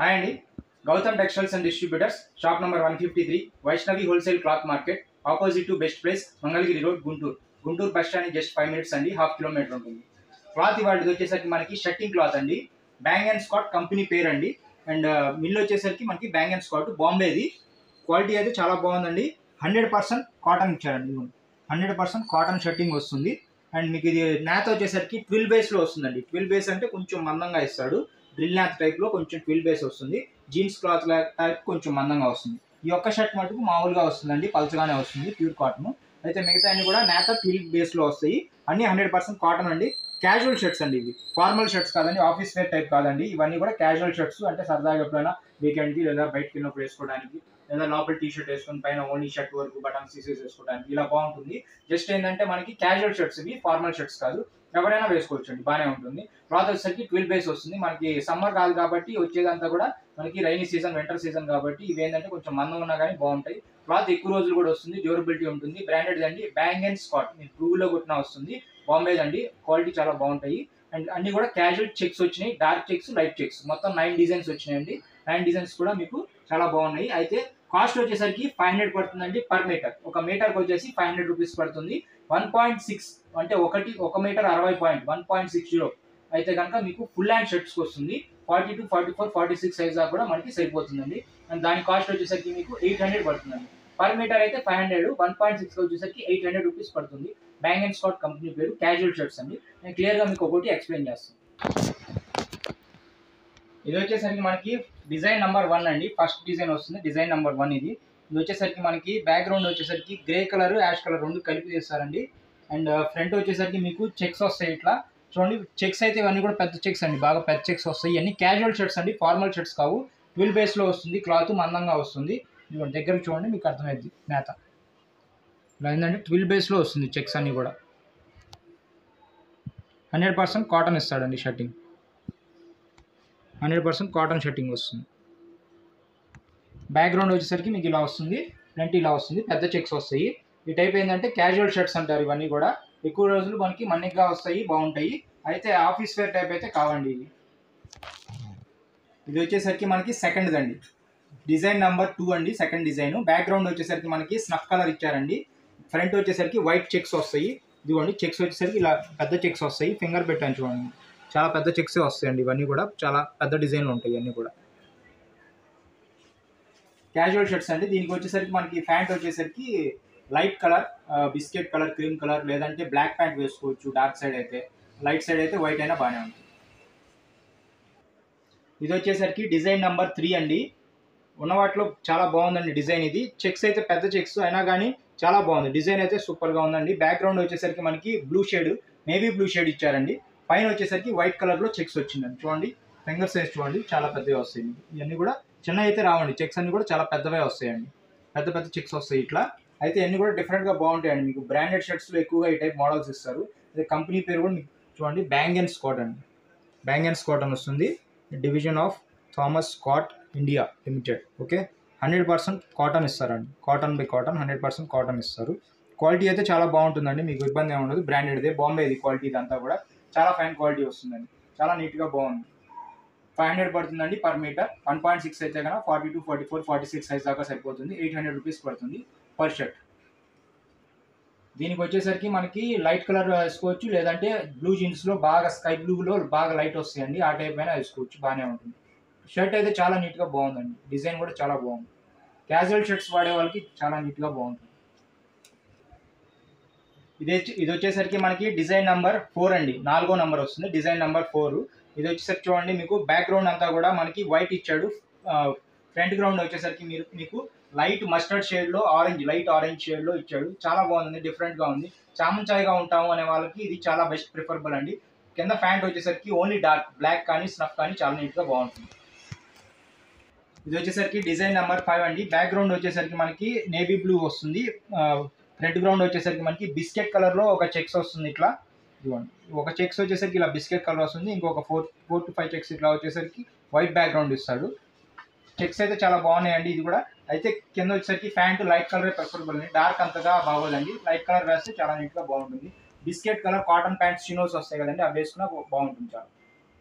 Hi అండి. Gautam textiles and distributors, shop number 153, Vaishnavi wholesale cloth market, opposite to best place, Mangalagiri road, Guntur. Guntur bus stand just 5 minutes అండి, half kilometre ఉంటుంది. Cloth ఇవాళ వచ్చేసరికి మనకి shirting cloth అండి, Bang and Scott company పేరు అండి. అండ్ మిల్ వచ్చేసరికి మనకి బ్యాంగ్ అండ్ స్కాట్ బాంబేది. క్వాలిటీ అయితే చాలా బాగుందండి. 100% కాటన్ ఇచ్చారండి. 100% కాటన్ షర్టింగ్ వస్తుంది. అండ్ మీకు ఇది నేత వచ్చేసరికి 12 బేస్లో వస్తుందండి. 12 బేస్ అంటే కొంచెం మందంగా ఇస్తాడు. డ్రిల్ నాత్ టైప్లో కొంచెం 12 బేస్ వస్తుంది. జీన్స్ క్లాత్ టైప్ కొంచెం మందంగా వస్తుంది. ఈ ఒక్క షర్ట్ మటుకు మామూలుగా వస్తుందండి, పల్చగానే వస్తుంది, ప్యూర్ కాటన్. అయితే మిగతా అన్ని కూడా నేత 12 బేస్లో వస్తాయి. అన్ని 100% కాటన్ అండి. క్యాజువల్ షర్ట్స్ అండి, ఇవి ఫార్మల్ షర్ట్స్ కాదండి, ఆఫీస్ వేర్ టైప్ కాదండి. ఇవన్నీ కూడా క్యాజువల్ షర్ట్స్, అంటే సరదాగా ఎప్పుడైనా వీకెండ్కి లేదా బయటకి వెళ్ళినప్పుడు వేసుకోవడానికి, లేదా లోపల టీ షర్ట్ వేసుకుని పైన ఓన్లీ షర్ట్ వరకు బటన్స్ తీసేసి వేసుకోవడానికి ఇలా బాగుంటుంది. జస్ట్ ఏంటంటే మనకి క్యాజువల్ షర్ట్స్, ఇవి ఫార్మల్ షర్ట్స్ కాదు, ఎవరైనా వేసుకోవచ్చు అండి, బాగానే ఉంటుంది. క్లాత్ వచ్చేసరికి 12 బేస్ వస్తుంది. మనకి సమ్మర్ కాదు కాబట్టి వచ్చేదంతా కూడా మనకి రైనీ సీజన్, వింటర్ సీజన్ కాబట్టి ఇవి ఏంటంటే కొంచెం మందం ఉన్నా కానీ బాగుంటాయి. క్లాత్ ఎక్కువ రోజులు కూడా వస్తుంది, డ్యూరబిలిటీ ఉంటుంది. బ్రాండెడ్ అండి, బ్యాంగ్ అండ్ స్కాట్, మీరు గూగుల్లో కొట్టినా వస్తుంది. బాంబేది అండి, క్వాలిటీ చాలా బాగుంటాయి. అండ్ అన్ని కూడా క్యాజువల్ చెక్స్ వచ్చినాయి, డార్క్ చెక్స్, లైట్ చెక్స్, మొత్తం 9 డిజైన్స్ వచ్చినాయండి. 9 డిజైన్స్ కూడా మీకు చాలా బాగున్నాయి. అయితే కాస్ట్ వచ్చేసరికి 500 పడుతుందండి పర్ మీటర్. ఒక మీటర్కి వచ్చేసి 500 రూపీస్ పడుతుంది. 1.6 అంటే ఒక మీటర్ 60.1.60 అయితే కనుక మీకు ఫుల్ హ్యాండ్ షర్ట్స్ వస్తుంది. 42, 44, 46 సైజ్ దాకా కూడా మనకి సరిపోతుందండి. అండ్ దాని కాస్ట్ వచ్చేసరికి మీకు 800 పడుతుందండి. పర్ మీటర్ అయితే 500, 1.6 వచ్చేసరికి 800 రూపీస్ పడుతుంది. బ్యాంగ్ అండ్ స్కాట్ కంపెనీ పేరు, క్యాజువల్ షర్ట్స్ అండి. నేను క్లియర్గా మీకు ఒకటి ఎక్స్ప్లెయిన్ చేస్తాను. ఇది వచ్చేసరికి మనకి డిజైన్ నెంబర్ 1 అండి. ఫస్ట్ డిజైన్ వస్తుంది, డిజైన్ నెంబర్ 1 ఇది. ఇది వచ్చేసరికి మనకి బ్యాక్గ్రౌండ్ వచ్చేసరికి గ్రే కలర్, యాష్ కలర్ రెండు కలిపి చేస్తారండి. అండ్ ఫ్రంట్ వచ్చేసరికి మీకు చెక్స్ వస్తాయి ఇట్లా చూడండి. చెక్స్ అయితే ఇవన్నీ కూడా పెద్ద చెక్స్ అండి, బాగా పెద్ద చెక్స్ వస్తాయి. ఇవన్నీ క్యాజువల్ షర్ట్స్ అండి, ఫార్మల్ షర్ట్స్ కావు. 12 బేస్లో వస్తుంది, క్లాత్ మందంగా వస్తుంది. ఇదిగోండి దగ్గరకు చూడండి, మీకు అర్థమైంది నేత ఇలా ఏంటంటే 12 బేస్లో వస్తుంది. చెక్స్ అన్నీ కూడా 100% కాటన్ ఇస్తాడండి షర్టింగ్. 100% కాటన్ షర్టింగ్ వస్తుంది. బ్యాక్గ్రౌండ్ వచ్చేసరికి మీకు ఇలా వస్తుంది, ఫ్రంట్ ఇలా వస్తుంది, పెద్ద చెక్స్ వస్తాయి. ఈ టైప్ ఏంటంటే క్యాజువల్ షర్ట్స్ అంటారు. ఇవన్నీ కూడా ఎక్కువ రోజులు మనకి మన్నిగ్గా వస్తాయి, బాగుంటాయి. అయితే ఆఫీస్ వేర్ టైప్ అయితే కావండి ఇవి. ఇది వచ్చేసరికి మనకి సెకండ్ అండి, డిజైన్ నెంబర్ 2 అండి, సెకండ్ డిజైన్. బ్యాక్గ్రౌండ్ వచ్చేసరికి మనకి స్నఫ్ కలర్ ఇచ్చారండి. ఫ్రంట్ వచ్చేసరికి వైట్ చెక్స్ వస్తాయి. ఇదిగోండి చెక్స్ వచ్చేసరికి ఇలా పెద్ద చెక్స్ వస్తాయి. ఫింగర్ పెట్టాను చూడండి, చాలా పెద్ద చెక్సే వస్తాయండి. ఇవన్నీ కూడా చాలా పెద్ద డిజైన్లు ఉంటాయి. ఇవన్నీ కూడా క్యాజువల్ షర్ట్స్ అండి. దీనికి వచ్చేసరికి మనకి ప్యాంట్ వచ్చేసరికి light colour, biscuit colour, cream colour, లేదంటే బ్లాక్ ప్యాంట్ వేసుకోవచ్చు. డార్క్ సైడ్ అయితే, లైట్ సైడ్ అయితే వైట్ అయినా బాగానే ఉంటుంది. ఇది వచ్చేసరికి డిజైన్ నెంబర్ 3 అండి. ఉన్న వాటిలో చాలా బాగుందండి డిజైన్ ఇది. చెక్స్ అయితే పెద్ద చెక్స్ అయినా కానీ చాలా బాగుంది. డిజైన్ అయితే సూపర్గా ఉందండి. బ్యాక్గ్రౌండ్ వచ్చేసరికి మనకి blue shade, navy blue shade ఇచ్చారండి. పైన వచ్చేసరికి వైట్ కలర్లో చెక్స్ వచ్చిందండి. చూడండి ఫింగర్ సైజ్ చూడండి, చాలా పెద్దవి వస్తాయి. ఇవన్నీ కూడా చిన్న అయితే రావండి, చెక్స్ అన్ని కూడా చాలా పెద్దవే వస్తాయండి. పెద్ద పెద్ద చెక్స్ వస్తాయి ఇట్లా. అయితే అన్ని కూడా డిఫరెంట్గా బాగుంటాయండి. మీకు బ్రాండెడ్ షర్ట్స్లో ఎక్కువగా ఈ టైప్ మోడల్స్ ఇస్తారు. అదే కంపెనీ పేరు కూడా మీకు చూడండి, బ్యాంగ్ అండ్ స్కాట్ అండి. బ్యాంగ్ అండ్ స్కాట్ అని వస్తుంది, division of Thomas Scott India limited. Okay, 100% cotton ఇస్తారండి. కాటన్ బై కాటన్, 100% కాటన్ ఇస్తారు. క్వాలిటీ అయితే చాలా బాగుంటుందండి, మీకు ఇబ్బంది ఏమి ఉండదు. బ్రాండెడ్దే, బాంబేది క్వాలిటీ ఇదంతా కూడా చాలా ఫైన్ క్వాలిటీ వస్తుందండి. చాలా నీట్గా బాగుంది. 500 పడుతుందండి పర్ మీటర్. 1.6 అయితే కనుక 42, 44, 46 సైజ్ దాకా సరిపోతుంది. 800 రూపీస్ పడుతుంది పర్ షర్ట్. దీనికి వచ్చేసరికి మనకి లైట్ కలర్ వేసుకోవచ్చు, లేదంటే బ్లూ జీన్స్లో బాగా స్కై బ్లూలో బాగా లైట్ వస్తాయండి, ఆ టైప్ అయినా వేసుకోవచ్చు, బాగానే ఉంటుంది. షర్ట్ అయితే చాలా నీట్గా బాగుందండి, డిజైన్ కూడా చాలా బాగుంది. క్యాజువల్ షర్ట్స్ వాడే వాళ్ళకి చాలా నీట్గా బాగుంటుంది. ఇది వచ్చేసరికి మనకి డిజైన్ నెంబర్ 4 అండి, 4వ నెంబర్ వస్తుంది, డిజైన్ నెంబర్ 4. ఇది వచ్చేసరికి చూడండి, మీకు బ్యాక్గ్రౌండ్ అంతా కూడా మనకి వైట్ ఇచ్చాడు. ఫ్రంట్ గ్రౌండ్ వచ్చేసరికి మీకు లైట్ మస్టర్డ్ షేడ్లో, లైట్ ఆరెంజ్ షేడ్లో ఇచ్చాడు. చాలా బాగుంది, డిఫరెంట్గా ఉంది. చామంచాయిగా ఉంటాము అనే వాళ్ళకి ఇది చాలా బెస్ట్ ప్రిఫరబుల్ అండి. కింద ప్యాంట్ వచ్చేసరికి ఓన్లీ డార్క్ బ్లాక్ కానీ స్నఫ్ కానీ చాలా నీట్గా బాగుంటుంది. ఇది వచ్చేసరికి డిజైన్ నెంబర్ 5 అండి. బ్యాక్గ్రౌండ్ వచ్చేసరికి మనకి నేవీ బ్లూ వస్తుంది. ఫ్రంట్ గ్రౌండ్ వచ్చేసరికి మనకి బిస్కెట్ కలర్లో ఒక చెక్స్ వస్తుంది ఇట్లా. ఇదిగోండి, ఒక చెక్స్ వచ్చేసరికి ఇలా బిస్కెట్ కలర్ వస్తుంది. ఇంకొక 4 to 5 చెక్స్ ఇట్లా వచ్చేసరికి వైట్ బ్యాక్గ్రౌండ్ ఇస్తాడు. చెక్స్ అయితే చాలా బాగున్నాయండి ఇది కూడా. అయితే కింద వచ్చేసరికి ప్యాంట్ లైట్ కలర్ ప్రిఫరబుల్ అండి, డార్క్ అంతగా బాగోదండి. లైట్ కలర్ వేస్తే చాలా నీట్గా బాగుంటుంది. Biscuit colour cotton pants chinos వస్తాయి కదండి, అవి వేసుకున్నా బాగుంటుంది చాలా.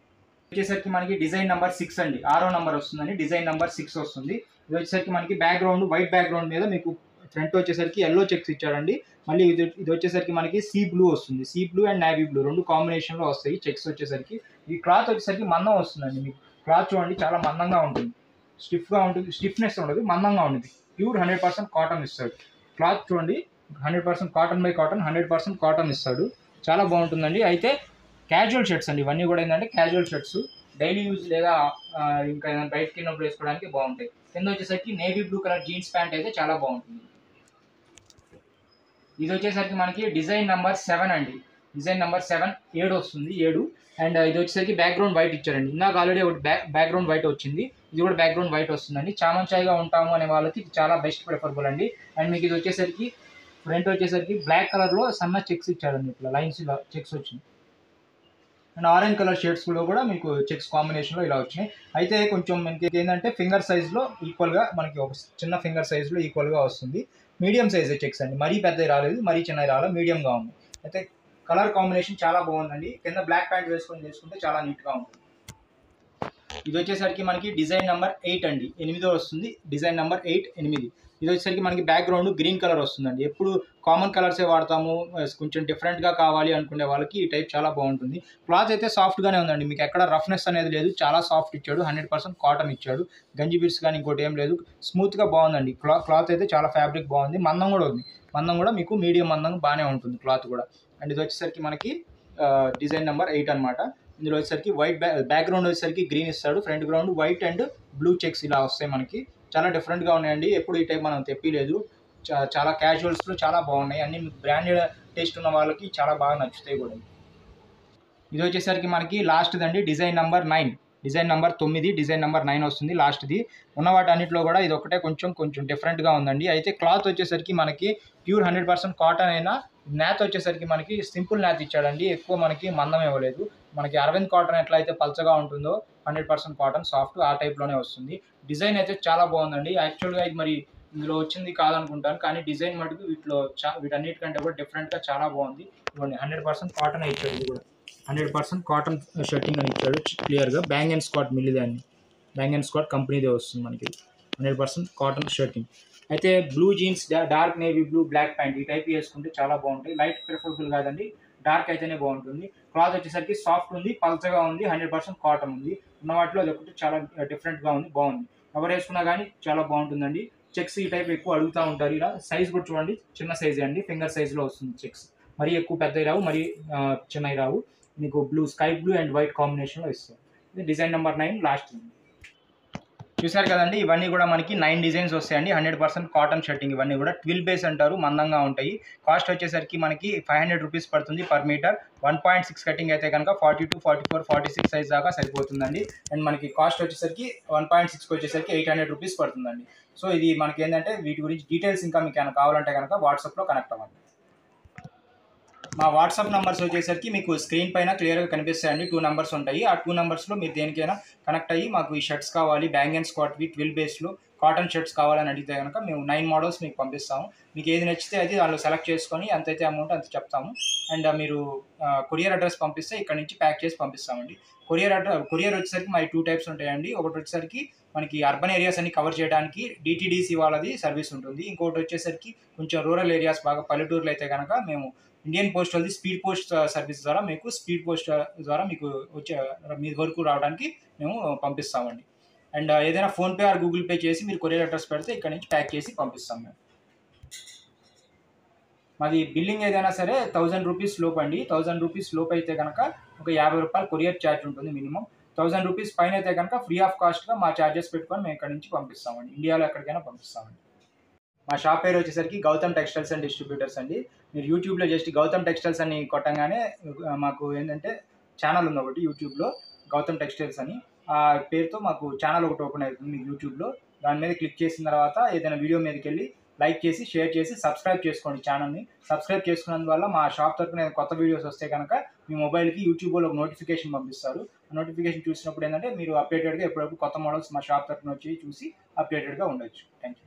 వచ్చేసరికి మనకి డిజైన్ నెంబర్ 6 అండి, 6వ నెంబర్ వస్తుందండి, డిజైన్ నెంబర్ 6 వస్తుంది. ఇది వచ్చేసరికి మనకి బ్యాక్గ్రౌండ్ వైట్ బ్యాక్గ్రౌండ్ మీద మీకు ఫ్రంట్ వచ్చేసరికి ఎల్లో చెక్స్ ఇచ్చాడండి. మళ్ళీ ఇది వచ్చేసరికి మనకి సీ బ్లూ వస్తుంది, sea blue and navy blue రెండు కాంబినేషన్లో వస్తాయి చెక్స్ వచ్చేసరికి. ఈ క్లాత్ వచ్చేసరికి మందం వస్తుందండి. మీకు క్లాత్ చూడండి చాలా మందంగా ఉంటుంది, స్టిఫ్గా ఉంటుంది, స్టిఫ్నెస్ ఉండదు, మందంగా ఉంటుంది. ప్యూర్ 100% కాటన్ ఇస్తాడు. క్లాత్ చూడండి 100% కాటన్ బై కాటన్, 100% కాటన్ ఇస్తాడు, చాలా బాగుంటుందండి. అయితే క్యాజువల్ షర్ట్స్ అండి ఇవన్నీ కూడా. ఏంటంటే క్యాజువల్ షర్ట్స్ డైలీ యూజ్ లేదా ఇంకా ఏదైనా బయటకి వెళ్ళినప్పుడు వేసుకోవడానికి బాగుంటాయి. కింద వచ్చేసరికి navy blue colour jeans pant అయితే చాలా బాగుంటుంది. ఇది వచ్చేసరికి మనకి డిజైన్ నెంబర్ 7 అండి, డిజైన్ నెంబర్ 7 7 వస్తుంది, 7. అండ్ ఇది వచ్చేసరికి బ్యాక్గ్రౌండ్ వైట్ ఇచ్చారండి. ఇందాక ఆల్రెడీ ఒకటి బ్యాక్గ్రౌండ్ వైట్ వచ్చింది, ఇది కూడా బ్యాక్గ్రౌండ్ వైట్ వస్తుందండి. చామంచాయిగా ఉంటాము అనే వాళ్ళకి ఇది చాలా బెస్ట్ ప్రిఫరబుల్ అండి. అండ్ మీకు ఇది వచ్చేసరికి ఫ్రంట్ వచ్చేసరికి బ్లాక్ కలర్లో సన్న చెక్స్ ఇచ్చారండి, ఇట్లా లైన్స్ ఇలా చెక్స్ వచ్చింది. అండ్ ఆరెంజ్ కలర్ షేడ్స్లో కూడా మీకు చెక్స్ కాంబినేషన్లో ఇలా వచ్చినాయి. అయితే కొంచెం మనకి ఏంటంటే ఫింగర్ సైజ్లో ఈక్వల్గా మనకి ఒక చిన్న ఫింగర్ సైజ్లో ఈక్వల్గా వస్తుంది. మీడియం సైజ్ చెక్స్ అండి, మరీ పెద్దవి రాలేదు, మరీ చిన్నవి రాలేదు, మీడియంగా ఉంది. అయితే కలర్ కాంబినేషన్ చాలా బాగుందండి. కింద బ్లాక్ ప్యాంట్ వేసుకొని చేసుకుంటే చాలా నీట్గా ఉంటుంది. ఇది వచ్చేసరికి మనకి డిజైన్ నెంబర్ 8 అండి, 8 వస్తుంది, డిజైన్ నెంబర్ 8 8. ఇది వచ్చేసరికి మనకి బ్యాక్గ్రౌండ్ గ్రీన్ కలర్ వస్తుందండి. ఎప్పుడు కామన్ కలర్సే వాడతాము, కొంచెం డిఫరెంట్గా కావాలి అనుకునే వాళ్ళకి ఈ టైప్ చాలా బాగుంటుంది. క్లాత్ అయితే సాఫ్ట్గానే ఉందండి, మీకు ఎక్కడ రఫ్నెస్ అనేది లేదు, చాలా సాఫ్ట్ ఇచ్చాడు, 100% కాటన్ ఇచ్చాడు, గంజి బిట్స్ కానీ ఇంకోటి ఏం లేదు, స్మూత్గా బాగుందండి. క్లాత్ అయితే చాలా ఫ్యాబ్రిక్ బాగుంది, మందం కూడా ఉంది, మందం కూడా మీకు మీడియం మందం బాగానే ఉంటుంది క్లాత్ కూడా. అండ్ ఇది వచ్చేసరికి మనకి డిజైన్ నెంబర్ 8 అనమాట. ఇందులో వచ్చేసరికి వైట్ బ్యాక్గ్రౌండ్ వచ్చేసరికి గ్రీన్ ఇస్తాడు, front ground white and blue checks ఇలా వస్తాయి మనకి. చాలా డిఫరెంట్గా ఉన్నాయండి, ఎప్పుడు ఈ టైప్ మనం తెప్పిలేదు. చాలా క్యాజువల్స్లో చాలా బాగున్నాయి, అన్ని బ్రాండెడ్ టేస్ట్ ఉన్న వాళ్ళకి చాలా బాగా నచ్చుతాయి కూడా. ఇది వచ్చేసరికి మనకి లాస్ట్ది అండి, design number 9, design number 9, design number 9 వస్తుంది లాస్ట్ది. ఉన్న వాటి అన్నింటిలో కూడా ఇది ఒకటే కొంచెం డిఫరెంట్గా ఉందండి. అయితే క్లాత్ వచ్చేసరికి మనకి ప్యూర్ 100% కాటన్ అయినా నేత్ వచ్చేసరికి మనకి సింపుల్ నేత్ ఇచ్చాడండి, ఎక్కువ మనకి మందం ఇవ్వలేదు. మనకి అరవింద్ కాటన్ ఎట్లా అయితే పల్చగా ఉంటుందో 100% కాటన్ సాఫ్ట్ ఆ టైప్లోనే వస్తుంది. డిజైన్ అయితే చాలా బాగుందండి. యాక్చువల్గా ఇది మరి ఇందులో వచ్చింది కాదనుకుంటాను, కానీ డిజైన్ మటుకు వీటన్నిటికంటే కూడా డిఫరెంట్గా చాలా బాగుంది. ఇవ్వండి 100% కాటన్ ఇచ్చాడు, ఇది కూడా 100% కాటన్ షర్టింగ్ అని ఇచ్చాడు క్లియర్గా. బ్యాంగ్ అండ్ స్కాట్ మిల్లిదే అండి, బ్యాంగ్ అండ్ స్కాట్ కంపెనీదే వస్తుంది మనకి 100% కాటన్ షర్టింగ్. అయితే blue jeans, dark navy blue, black pant ఈ టైప్ వేసుకుంటే చాలా బాగుంటాయి. లైట్ ప్రిఫరబుల్ కాదండి, డార్క్ అయితేనే బాగుంటుంది. క్లాత్ వచ్చేసరికి సాఫ్ట్ ఉంది, పల్చగా ఉంది, 100% కాటన్ ఉంది. ఉన్న వాటిలో అది ఒకటి చాలా డిఫరెంట్గా ఉంది, బాగుంది. ఎవరు వేసుకున్నా కానీ చాలా బాగుంటుందండి. చెక్స్ ఈ టైప్ ఎక్కువ అడుగుతూ ఉంటారు. ఇలా సైజ్ కూడా చూడండి, చిన్న సైజే అండి, ఫింగర్ సైజ్లో వస్తుంది చెక్స్. మరీ ఎక్కువ పెద్దవి రావు, మరీ చిన్నవి రావు. మీకు blue, sky blue and white కాంబినేషన్లో ఇస్తారు. ఇది డిజైన్ నెంబర్ 9 లాస్ట్. చూసారు కదండి, ఇవన్నీ కూడా మనకి 9 డిజైన్స్ వస్తాయండి. 100% కాటన్ షర్టింగ్, ఇవన్నీ కూడా 12 బేస్ అంటారు, మందంగా ఉంటాయి. కాస్ట్ వచ్చేసరికి మనకి 500 రూపీస్ పడుతుంది పర్ మీటర్. 1.6 కటింగ్ అయితే కనుక 42, 44, 46 సైజ్ దాకా సరిపోతుందండి. అండ్ మనకి కాస్ట్ వచ్చేసరికి 1.6కి వచ్చేసరికి 800 రూపీస్ పడుతుందండి. సో ఇది మనకి ఏంటంటే వీటి గురించి డీటెయిల్స్ ఇంకా మీకు ఏమైనా కావాలంటే కనుక వాట్సాప్లో కనెక్ట్ అవ్వండి. మా వాట్సాప్ నెంబర్స్ వచ్చేసరికి మీకు స్క్రీన్ పైన క్లియర్గా కనిపిస్తాయండి. 2 నెంబర్స్ ఉంటాయి. ఆ 2 నెంబర్స్లో మీరు దేనికైనా కనెక్ట్ అయ్యి మాకు ఈ షర్ట్స్ కావాలి, బ్యాంగ్ అండ్ స్కాట్వి 12 బేస్లో కాటన్ షర్ట్స్ కావాలని అడిగితే కనుక మేము 9 మోడల్స్ మీకు పంపిస్తాము. మీకు ఏది నచ్చితే అది దానిలో సెలెక్ట్ చేసుకొని ఎంతైతే అమౌంట్ అంత చెప్తాము. అండ్ మీరు కొరియర్ అడ్రస్ పంపిస్తే ఇక్కడ నుంచి ప్యాక్ చేసి పంపిస్తామండి. కొరియర్ వచ్చేసరికి మరి 2 టైప్స్ ఉంటాయండి. ఒకటి వచ్చేసరికి మనకి అర్బన్ ఏరియాస్ అన్ని కవర్ చేయడానికి DTDC వాళ్ళది సర్వీస్ ఉంటుంది. ఇంకొకటి వచ్చేసరికి కొంచెం రూరల్ ఏరియాస్, బాగా పల్లెటూరులో అయితే కనుక మేము ఇండియన్ పోస్ట్ వాళ్ళది స్పీడ్ పోస్ట్ సర్వీస్ ద్వారా మీకు స్పీడ్ పోస్ట్ ద్వారా మీకు వచ్చే మీ వరకు రావడానికి మేము పంపిస్తామండి. అండ్ ఏదైనా ఫోన్పే ఆర్ గూగుల్ పే చేసి మీరు కొరియర్ అడ్రస్ పెడితే ఇక్కడ నుంచి ప్యాక్ చేసి పంపిస్తాం మేము. మాది బిల్లింగ్ ఏదైనా సరే 1000 రూపీస్ లోపు అండి. 1000 రూపీస్ లోపు అయితే కనుక ఒక 50 రూపాయలు కొరియర్ ఛార్జ్ ఉంటుంది మినిమం. 1000 రూపీస్ పైన అయితే కనుక ఫ్రీ ఆఫ్ కాస్ట్గా మా ఛార్జెస్ పెట్టుకొని మేము ఇక్కడ నుంచి పంపిస్తామండి, ఇండియాలో ఎక్కడికైనా పంపిస్తామండి. మా షాప్ పేరు వచ్చేసరికి గౌతమ్ టెక్స్టైల్స్ అండ్ డిస్ట్రిబ్యూటర్స్ అండి. మీరు యూట్యూబ్లో జస్ట్ గౌతమ్ టెక్స్టైల్స్ అని కొట్టంగానే మాకు ఏంటంటే ఛానల్ ఉంది ఒకటి యూట్యూబ్లో, గౌతమ్ టెక్స్టైల్స్ అని. ఆ పేరుతో మాకు ఛానల్ ఒకటి ఓపెన్ అవుతుంది మీకు యూట్యూబ్లో. దాని మీద క్లిక్ చేసిన తర్వాత ఏదైనా వీడియో మీదకి వెళ్ళి లైక్ చేసి, షేర్ చేసి, సబ్స్క్రైబ్ చేసుకోండి ఛానల్ని. సబ్స్క్రైబ్ చేసుకున్నందువల్ల మా షాప్ తరపున కొత్త వీడియోస్ వస్తే కనుక మీ మొబైల్కి యూట్యూబ్లో ఒక నోటిఫికేషన్ పంపిస్తారు. ఆ నోటిఫికేషన్ చూసినప్పుడు ఏంటంటే మీరు అప్డేటెడ్గా ఎప్పుడప్పుడు కొత్త మోడల్స్ మా షాప్ తరపున వచ్చి చూసి అప్డేటెడ్గా ఉండొచ్చు. Thank you.